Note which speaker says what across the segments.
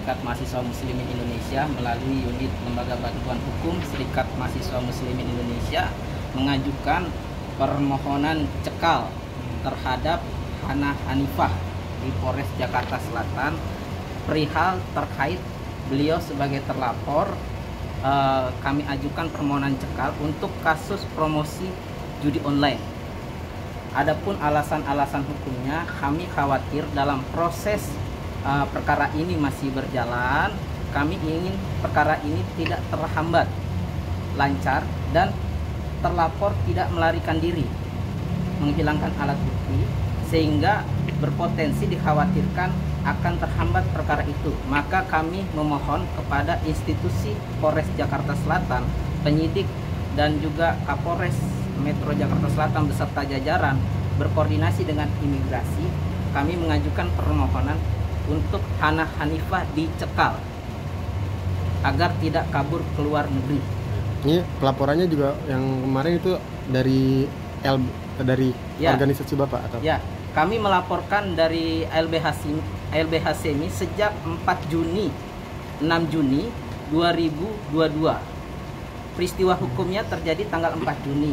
Speaker 1: Serikat Mahasiswa Muslimin Indonesia melalui unit Lembaga Bantuan Hukum Serikat Mahasiswa Muslimin Indonesia mengajukan permohonan cekal terhadap Hana Hanifah di Polres Jakarta Selatan perihal terkait beliau sebagai terlapor. Kami ajukan permohonan cekal untuk kasus promosi judi online. Adapun alasan-alasan hukumnya, kami khawatir dalam proses perkara ini masih berjalan, kami ingin perkara ini tidak terhambat, lancar, dan terlapor tidak melarikan diri, menghilangkan alat bukti, sehingga berpotensi dikhawatirkan akan terhambat perkara itu. Maka kami memohon kepada institusi Polres Jakarta Selatan, penyidik, dan juga Kapolres Metro Jakarta Selatan beserta jajaran berkoordinasi dengan imigrasi. Kami mengajukan permohonan untuk Hana Hanifah dicekal agar tidak kabur ke luar negeri.
Speaker 2: Ini pelaporannya juga yang kemarin itu dari organisasi Bapak atau?
Speaker 1: Ya, kami melaporkan dari LBH SEMI sejak 6 Juni 2022. Peristiwa hukumnya terjadi tanggal 4 Juni.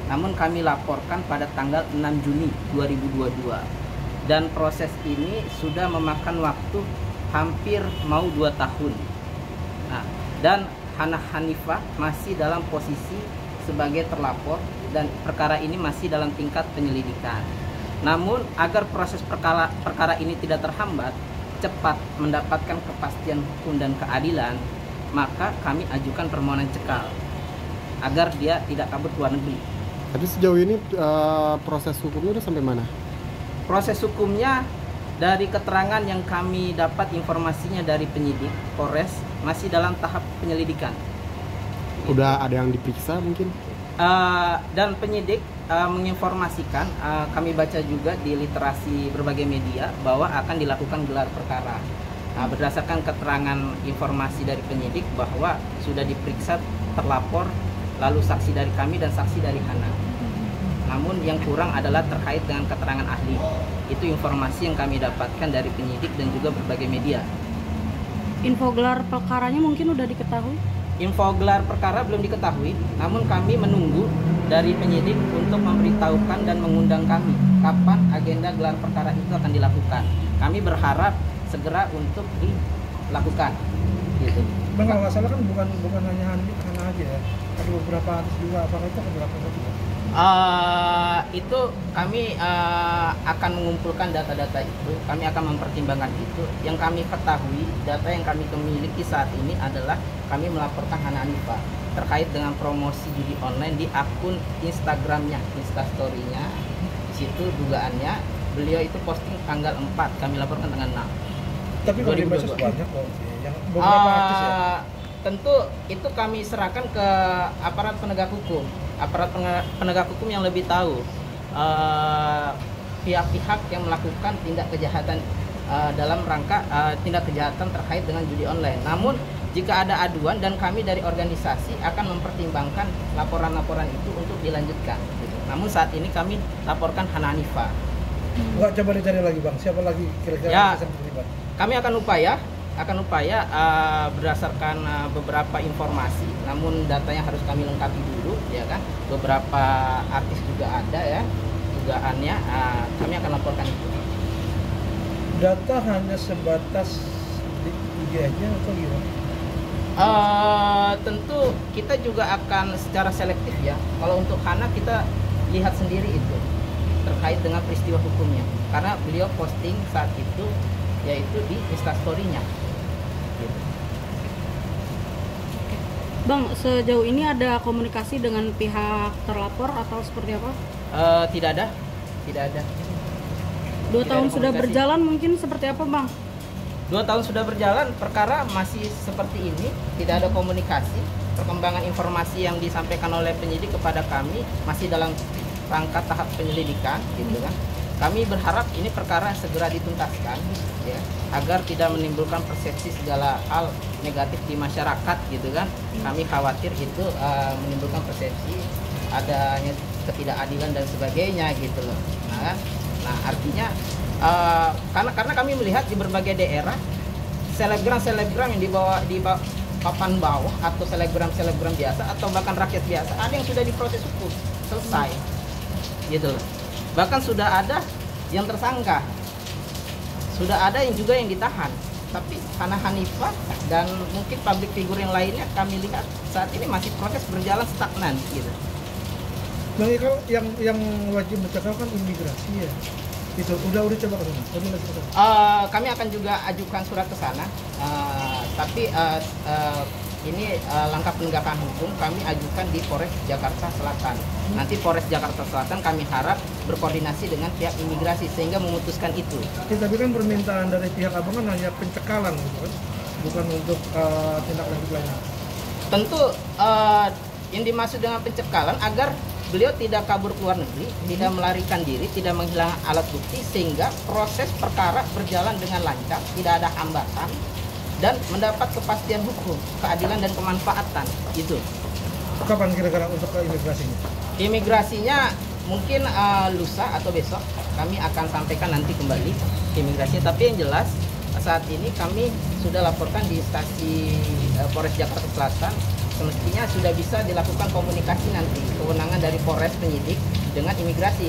Speaker 1: Namun kami laporkan pada tanggal 6 Juni 2022. Dan proses ini sudah memakan waktu hampir mau 2 tahun. Nah, dan Hana Hanifah masih dalam posisi sebagai terlapor dan perkara ini masih dalam tingkat penyelidikan. Namun agar proses perkara ini tidak terhambat, cepat mendapatkan kepastian hukum dan keadilan, maka kami ajukan permohonan cekal agar dia tidak kabur ke luar negeri.
Speaker 2: Tapi sejauh ini proses hukumnya udah sampai mana?
Speaker 1: Proses hukumnya dari keterangan yang kami dapat informasinya dari penyidik Polres masih dalam tahap penyelidikan.
Speaker 2: Udah ada yang diperiksa mungkin?
Speaker 1: Dan penyidik menginformasikan, kami baca juga di literasi berbagai media bahwa akan dilakukan gelar perkara. Berdasarkan keterangan informasi dari penyidik bahwa sudah diperiksa terlapor, lalu saksi dari kami dan saksi dari Hana. Namun yang kurang adalah terkait dengan keterangan ahli. Itu informasi yang kami dapatkan dari penyidik dan juga berbagai media.
Speaker 3: Info gelar perkaranya mungkin udah diketahui?
Speaker 1: Info gelar perkara belum diketahui, namun kami menunggu dari penyidik untuk memberitahukan dan mengundang kami kapan agenda gelar perkara itu akan dilakukan. Kami berharap segera untuk dilakukan. Gitu.
Speaker 4: Bang, kalau nggak salah kan bukan hanya Hana aja ya, ada beberapa artis juga. Apakah itu akan dilakukan juga?
Speaker 1: Itu kami akan mengumpulkan data-data itu, kami akan mempertimbangkan itu. Yang kami ketahui, data yang kami miliki saat ini adalah kami melaporkan Hana Hanifah terkait dengan promosi judi online di akun Instagramnya, Instastory-nya. Di situ dugaannya beliau itu posting tanggal 4, kami laporkan tanggal 6.
Speaker 4: Tapi kalau di medsos banyak kok, yang beberapa artis ya.
Speaker 1: Tentu itu kami serahkan ke aparat penegak hukum. Aparat penegak hukum yang lebih tahu pihak-pihak yang melakukan tindak kejahatan dalam rangka tindak kejahatan terkait dengan judi online. Namun jika ada aduan dan kami dari organisasi akan mempertimbangkan laporan-laporan itu untuk dilanjutkan. Gitu. Namun saat ini kami laporkan Hana Hanifah.
Speaker 4: Nggak, coba dicari lagi Bang, siapa lagi kira-kira
Speaker 1: Ya,
Speaker 4: yang terlibat?
Speaker 1: kami akan upaya berdasarkan beberapa informasi, namun datanya harus kami lengkapi dulu, ya kan. Beberapa artis juga ada ya, dugaannya, kami akan laporkan itu.
Speaker 4: Data hanya sebatas di IG aja atau gimana?
Speaker 1: Tentu kita juga akan secara selektif ya. Kalau untuk Hana kita lihat sendiri itu terkait dengan peristiwa hukumnya, karena beliau posting saat itu yaitu di Instastory-nya. Gitu.
Speaker 3: Bang, sejauh ini ada komunikasi dengan pihak terlapor atau seperti apa?
Speaker 1: Tidak ada.
Speaker 3: 2 tahun sudah berjalan mungkin seperti apa Bang?
Speaker 1: 2 tahun sudah berjalan, perkara masih seperti ini, tidak ada komunikasi. Perkembangan informasi yang disampaikan oleh penyidik kepada kami masih dalam rangka tahap penyelidikan, gitu kan. Kami berharap ini perkara segera dituntaskan, ya, agar tidak menimbulkan persepsi segala hal negatif di masyarakat, gitu kan. Kami khawatir itu menimbulkan persepsi adanya ketidakadilan dan sebagainya, gitu loh. Nah artinya karena kami melihat di berbagai daerah selebgram yang di papan bawah atau selebgram biasa atau bahkan rakyat biasa ada yang sudah diproses hukum selesai gitu loh. Bahkan sudah ada yang tersangka, sudah ada yang juga yang ditahan. Tapi Hana Hanifah dan mungkin public figure yang lainnya kami lihat saat ini masih proses berjalan stagnan gitu.
Speaker 4: Bang Ikal, yang wajib mencekal kan imigrasi ya. Itu udah coba ke sana.
Speaker 1: Kami akan juga ajukan surat ke sana. Tapi ini langkah penegakan hukum kami ajukan di Polres Jakarta Selatan. Nanti Polres Jakarta Selatan kami harap berkoordinasi dengan pihak imigrasi sehingga memutuskan itu.
Speaker 4: Ya, tapi kan permintaan dari pihak abang kan hanya pencekalan gitu kan, bukan untuk tindak lanjut lainnya.
Speaker 1: Tentu yang dimaksud dengan pencekalan agar beliau tidak kabur ke luar negeri, tidak melarikan diri, tidak menghilangkan alat bukti sehingga proses perkara berjalan dengan lancar, tidak ada hambatan dan mendapat kepastian hukum, keadilan dan kemanfaatan. Itu.
Speaker 4: Kapan kira-kira untuk ke imigrasinya?
Speaker 1: Imigrasinya mungkin lusa atau besok kami akan sampaikan nanti kembali ke imigrasi. Tapi yang jelas saat ini kami sudah laporkan di instansi Polres Jakarta Selatan. Semestinya sudah bisa dilakukan komunikasi nanti kewenangan dari Polres penyidik dengan imigrasi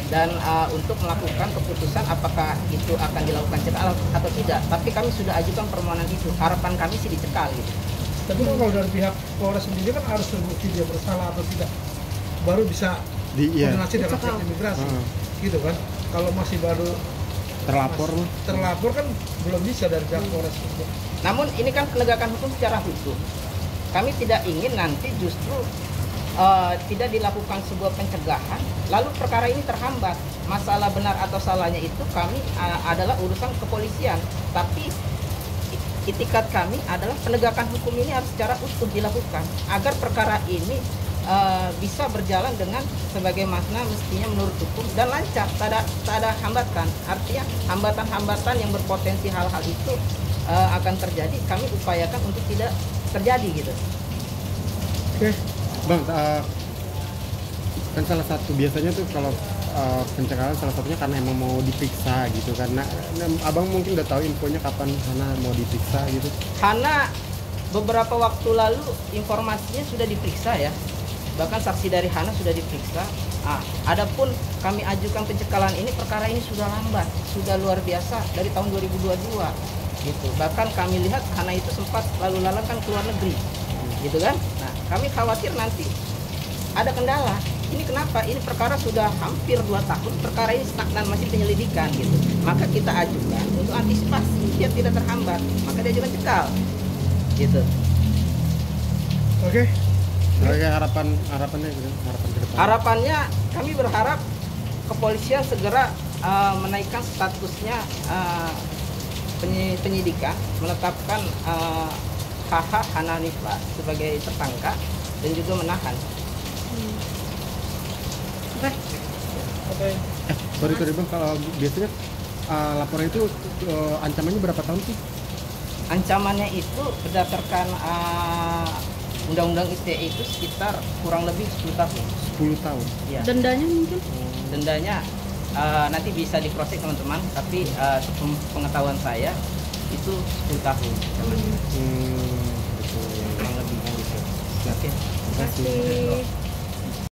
Speaker 1: dan untuk melakukan keputusan apakah itu akan dilakukan cekal atau tidak. Tapi kami sudah ajukan permohonan itu. Harapan kami sih dicekal gitu.
Speaker 4: Tapi kalau dari pihak Polres sendiri kan harus terbukti dia bersalah atau tidak, baru bisa koordinasi dengan pihak imigrasi, gitu kan? Kalau masih baru terlapor kan belum bisa dari pihak Polres.
Speaker 1: Namun ini kan penegakan hukum secara hukum. Kami tidak ingin nanti justru tidak dilakukan sebuah pencegahan, lalu perkara ini terhambat. Masalah benar atau salahnya itu kami adalah urusan kepolisian. Tapi itikat kami adalah penegakan hukum ini harus secara utuh dilakukan agar perkara ini bisa berjalan dengan sebagaimana mestinya menurut hukum dan lancar, tak ada hambatan. Artinya hambatan-hambatan yang berpotensi hal-hal itu akan terjadi, kami upayakan untuk tidak terjadi gitu.
Speaker 2: Oke, Bang, kan salah satu biasanya tuh kalau pencekalan salah satunya karena emang mau diperiksa gitu, karena abang mungkin udah tahu infonya kapan Hana mau diperiksa gitu.
Speaker 1: Hana beberapa waktu lalu informasinya sudah diperiksa ya, bahkan saksi dari Hana sudah diperiksa. Adapun kami ajukan pencekalan ini, perkara ini sudah lambat, sudah luar biasa dari tahun 2022 gitu. Bahkan kami lihat Hana itu sempat lalu lalang kan ke luar negeri gitu kan. Nah, kami khawatir nanti ada kendala. Ini kenapa? Ini perkara sudah hampir 2 tahun, perkara ini stagnan, masih penyelidikan gitu. Maka kita ajukan untuk antisipasi biar tidak terhambat, maka diajukan cekal gitu.
Speaker 4: Oke.
Speaker 2: Harapannya gitu, harapan ke depan.
Speaker 1: Harapannya kami berharap kepolisian segera menaikkan statusnya penyidikan, menetapkan HH Hana Hanifah sebagai tersangka dan juga menahan.
Speaker 4: Oke.
Speaker 2: Sorry Bang, kalau biasanya laporan itu ancamannya berapa tahun sih?
Speaker 1: Ancamannya itu berdasarkan Undang-Undang ITE itu sekitar kurang lebih 10 tahun.
Speaker 2: 10 tahun.
Speaker 1: Ya.
Speaker 3: Dendanya mungkin?
Speaker 1: Dendanya nanti bisa diproses teman-teman, tapi pengetahuan saya itu 10 tahun.
Speaker 2: Betul.
Speaker 1: Kurang lebihnya gitu. Oke.
Speaker 3: Terima kasih.